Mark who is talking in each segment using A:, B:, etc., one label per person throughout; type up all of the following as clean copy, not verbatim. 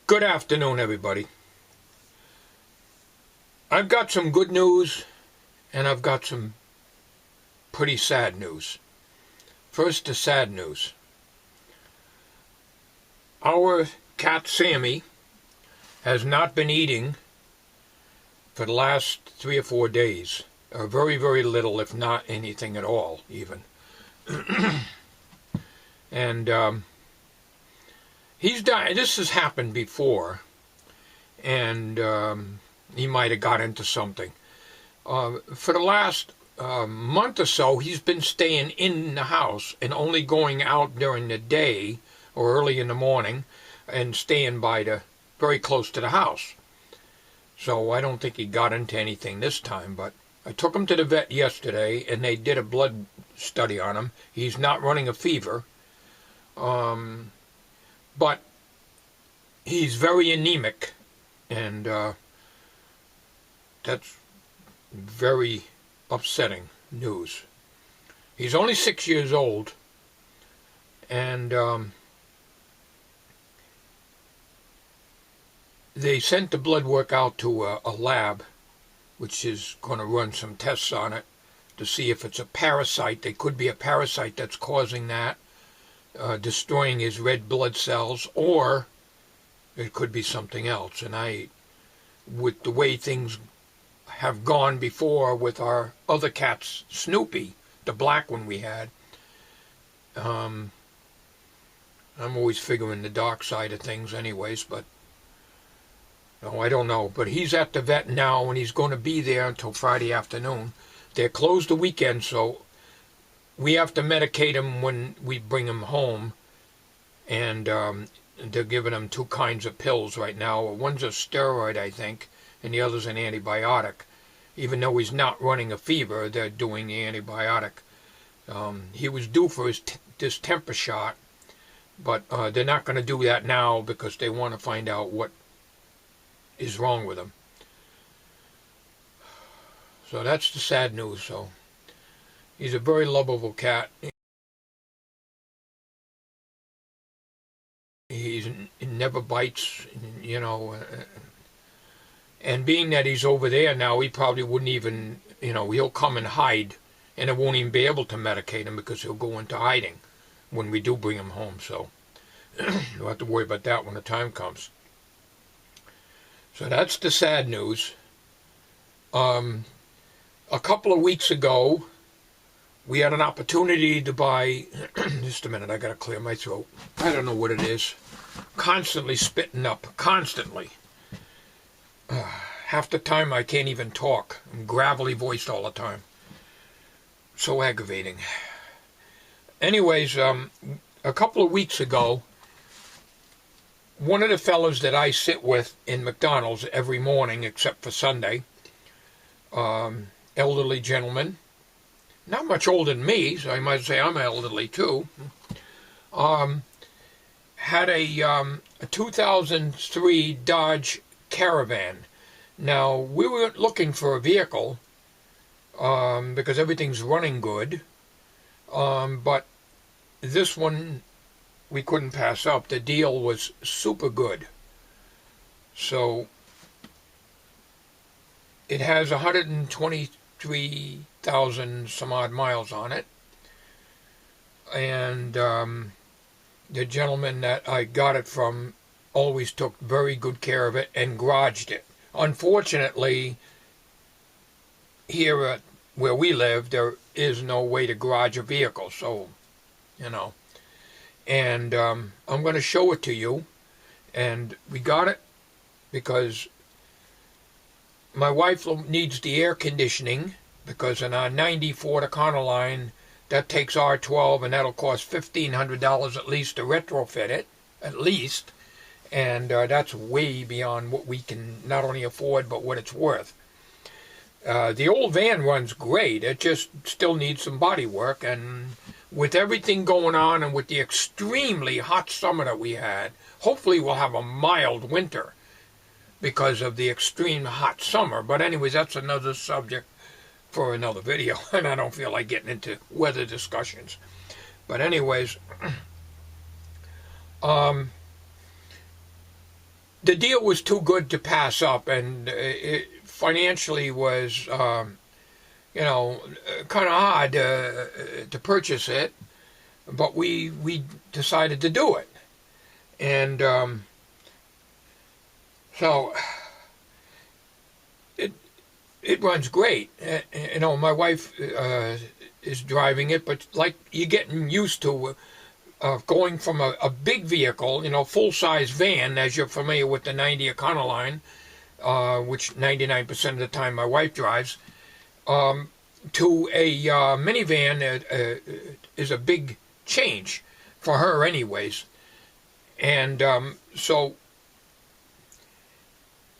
A: Good afternoon, everybody. I've got some good news, and I've got some pretty sad news. First, the sad news. Our cat Sammy has not been eating for the last 3 or 4 days. Very, very little, if not anything at all, even. And he's died. This has happened before, and he might have got into something. For the last month or so, he's been staying in the house and only going out during the day or early in the morning and staying very close to the house. So I don't think he got into anything this time, but I took him to the vet yesterday, and they did a blood study on him. He's not running a fever, but he's very anemic, and that's very upsetting news. He's only 6 years old, and they sent the blood work out to a lab, which is going to run some tests on it to see if it's a parasite. There could be a parasite that's causing that, destroying his red blood cells, or it could be something else. And with the way things have gone before with our other cats, Snoopy, the black one we had, I'm always figuring the dark side of things anyways, but no, I don't know. But he's at the vet now, and he's going to be there until Friday afternoon. They're closed the weekend, so we have to medicate him when we bring him home. And they're giving him 2 kinds of pills right now. One's a steroid, I think, and the other's an antibiotic. Even though he's not running a fever, they're doing the antibiotic. He was due for this temper shot, but they're not going to do that now because they want to find out what is wrong with him. So that's the sad news. So he's a very lovable cat. He never bites, you know. And being that he's over there now, he probably wouldn't even, he'll come and hide, and it won't even be able to medicate him because he'll go into hiding when we do bring him home. So you'll have to worry about that when the time comes. So that's the sad news. A couple of weeks ago, we had an opportunity to buy, just a minute, I gotta clear my throat. I don't know what it is. Constantly spitting up, constantly. Half the time I can't even talk. I'm gravelly voiced all the time. So aggravating. Anyways, a couple of weeks ago, one of the fellows that I sit with in McDonald's every morning, except for Sunday, elderly gentleman, not much older than me, so I might say I'm elderly too, had a 2003 Dodge Caravan. Now, we were looking for a vehicle because everything's running good, but this one we couldn't pass up. The deal was super good. So it has 123,000 some odd miles on it, and the gentleman that I got it from always took very good care of it and garaged it. Unfortunately, here where we live, there is no way to garage a vehicle, so, And I'm going to show it to you. And we got it because my wife needs the air conditioning, because in our 94 Econoline, that takes R12, and that'll cost $1,500 at least to retrofit it, at least. And that's way beyond what we can not only afford, but what it's worth. The old van runs great. It just still needs some body work, and with everything going on and with the extremely hot summer that we had, hopefully we'll have a mild winter because of the extreme hot summer. But anyways, that's another subject for another video, and I don't feel like getting into weather discussions. But the deal was too good to pass up, and it financially was, kind of hard to purchase it, but we decided to do it, and so it runs great. My wife is driving it, but like you're getting used to going from a big vehicle, full-size van, as you're familiar with the 90 Econoline, which 99% of the time my wife drives, to a minivan is a big change for her anyways. And so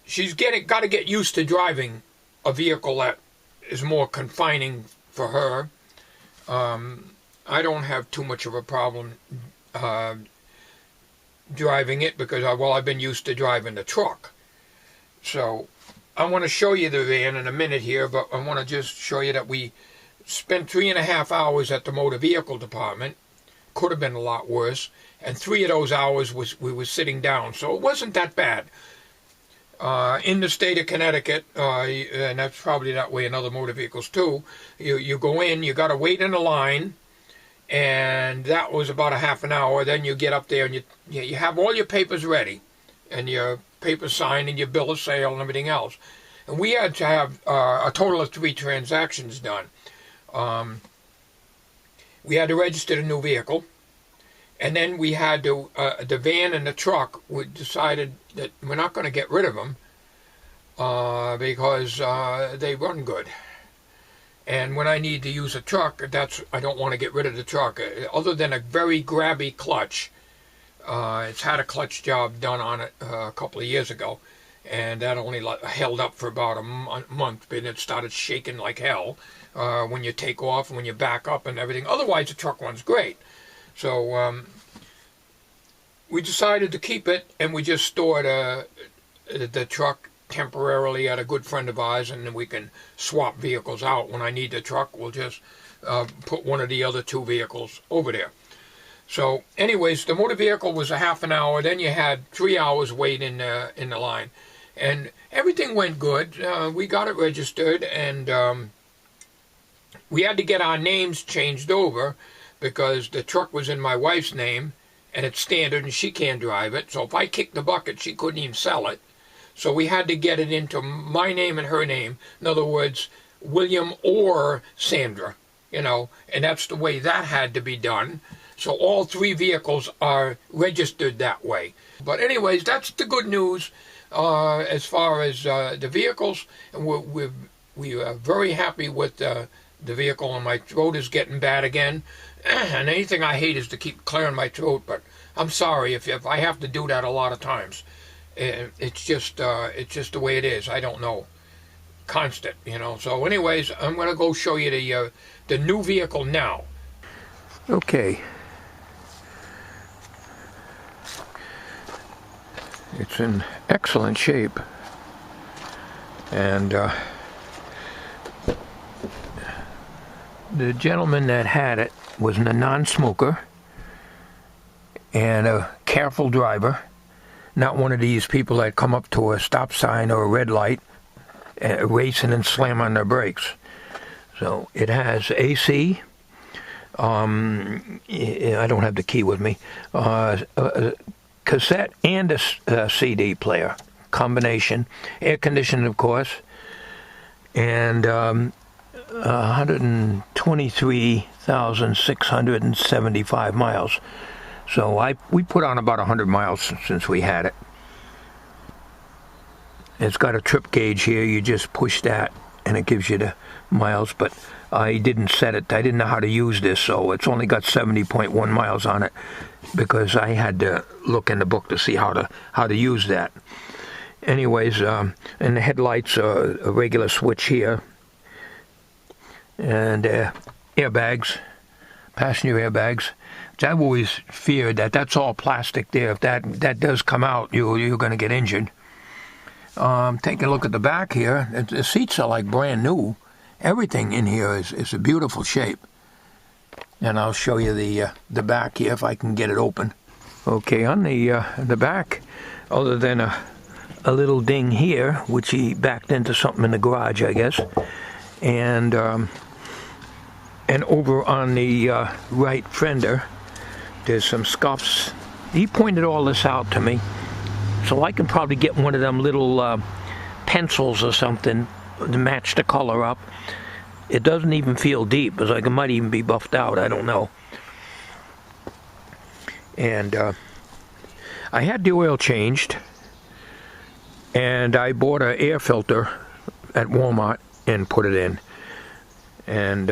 A: she's got to get used to driving a vehicle that is more confining for her. I don't have too much of a problem driving it because I've been used to driving the truck. So I want to show you the van in a minute here, but I want to just show you that we spent 3.5 hours at the motor vehicle department. Could have been a lot worse, and 3 of those hours we were sitting down, so it wasn't that bad. In the state of Connecticut, and that's probably that way in other motor vehicles too, you go in, you got to wait in a line, and that was about a half an hour. Then you get up there and you have all your papers ready, and your papers signed, and your bill of sale and everything else. And we had to have a total of 3 transactions done. We had to register the new vehicle, and then we had to, the van and the truck, we decided that we're not going to get rid of them because they run good. And when I need to use a truck, I don't want to get rid of the truck. Other than a very grabby clutch, it's had a clutch job done on it a couple of years ago, and that only held up for about a month, but it started shaking like hell when you take off and when you back up and everything. Otherwise, the truck runs great. So we decided to keep it, and we just stored the truck temporarily at a good friend of ours, and then we can swap vehicles out. When I need the truck, we'll just put one of the other 2 vehicles over there. So anyways, the motor vehicle was a half an hour. Then you had 3 hours wait in the line, and everything went good. We got it registered, and we had to get our names changed over because the truck was in my wife's name, and it's standard, and she can't drive it. So if I kicked the bucket, she couldn't even sell it. So we had to get it into my name and her name. In other words, William or Sandra, and that's the way that had to be done. So all 3 vehicles are registered that way. But anyways, that's the good news as far as the vehicles. And we are very happy with the vehicle, and my throat is getting bad again. And anything I hate is to keep clearing my throat, but I'm sorry if I have to do that a lot of times. It's just the way it is. I don't know. Constant, So anyways, I'm going to go show you the new vehicle now. Okay. It's in excellent shape. And the gentleman that had it was a non-smoker and a careful driver, not one of these people that come up to a stop sign or a red light, racing and slam on their brakes. So it has AC. I don't have the key with me. A cassette and a CD player combination, air conditioned, of course, and 123,675 miles. So we put on about 100 miles since we had it. It's got a trip gauge here. You just push that and it gives you the miles, but I didn't set it. I didn't know how to use this, so it's only got 70.1 miles on it because I had to look in the book to see how to use that. Anyways, and the headlights are a regular switch here, and airbags, passenger airbags. Which I've always feared that's all plastic there. If that does come out, you're going to get injured. Take a look at the back here. The seats are like brand new. Everything in here is a beautiful shape. And I'll show you the back here if I can get it open. Okay, on the back, other than a little ding here, which he backed into something in the garage, I guess. And over on the right fender, there's some scuffs. He pointed all this out to me, so I can probably get one of them little pencils or something to match the color up. It doesn't even feel deep. It's like it might even be buffed out. I don't know. And I had the oil changed, and I bought an air filter at Walmart and put it in. And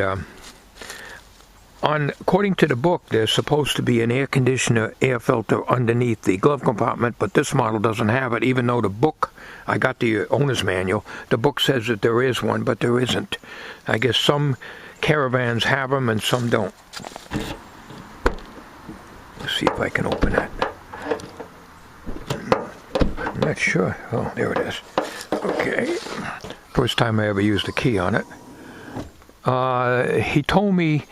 A: according to the book, there's supposed to be an air conditioner air filter underneath the glove compartment, but this model doesn't have it, even though the book, I got the owner's manual, the book says that there is one, but there isn't. I guess some Caravans have them and some don't. Let's see if I can open it. I'm not sure. Oh, there it is. Okay. First time I ever used a key on it. He told me,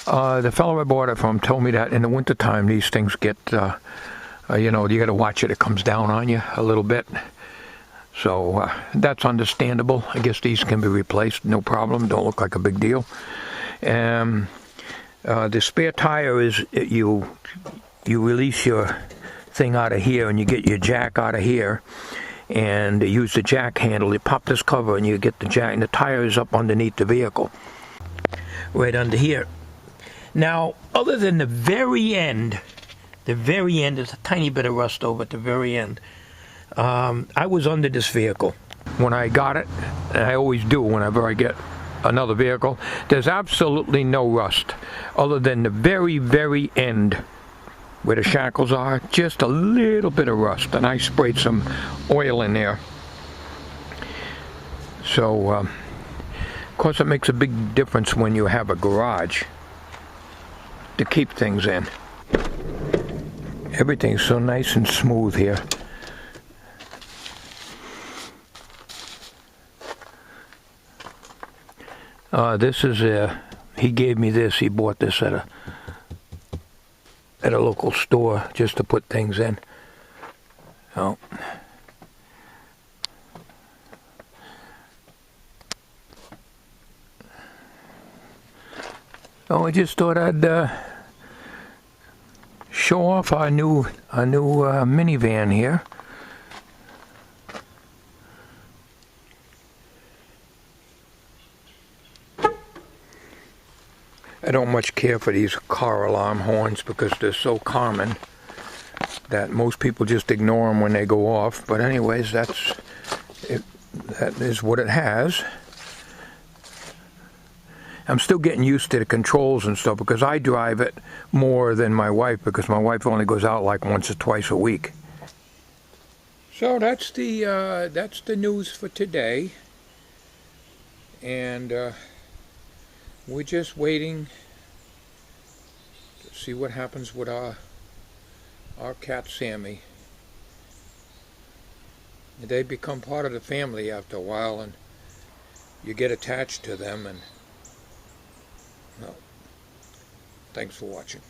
A: the fellow I bought it from told me that in the wintertime these things get, you know, you got to watch it. It comes down on you a little bit. So that's understandable. I guess these can be replaced, no problem. Don't look like a big deal. The spare tire is, you release your thing out of here and you get your jack out of here, and you use the jack handle. You pop this cover and you get the jack, and the tire is up underneath the vehicle, right under here. Now, other than the very end, there's a tiny bit of rust over at the very end. I was under this vehicle when I got it, and I always do whenever I get another vehicle. There's absolutely no rust other than the very, very end where the shackles are, just a little bit of rust, and I sprayed some oil in there. So, of course, it makes a big difference when you have a garage to keep things in. Everything's so nice and smooth here. This is he gave me this. He bought this at a local store just to put things in. Oh. So I just thought I'd show off our new minivan here. I don't much care for these car alarm horns because they're so common that most people just ignore them when they go off. But anyways, that is what it has. I'm still getting used to the controls and stuff because I drive it more than my wife, because my wife only goes out like once or twice a week. So that's the news for today, and we're just waiting to see what happens with our cat Sammy. They become part of the family after a while, and you get attached to them. And well, thanks for watching.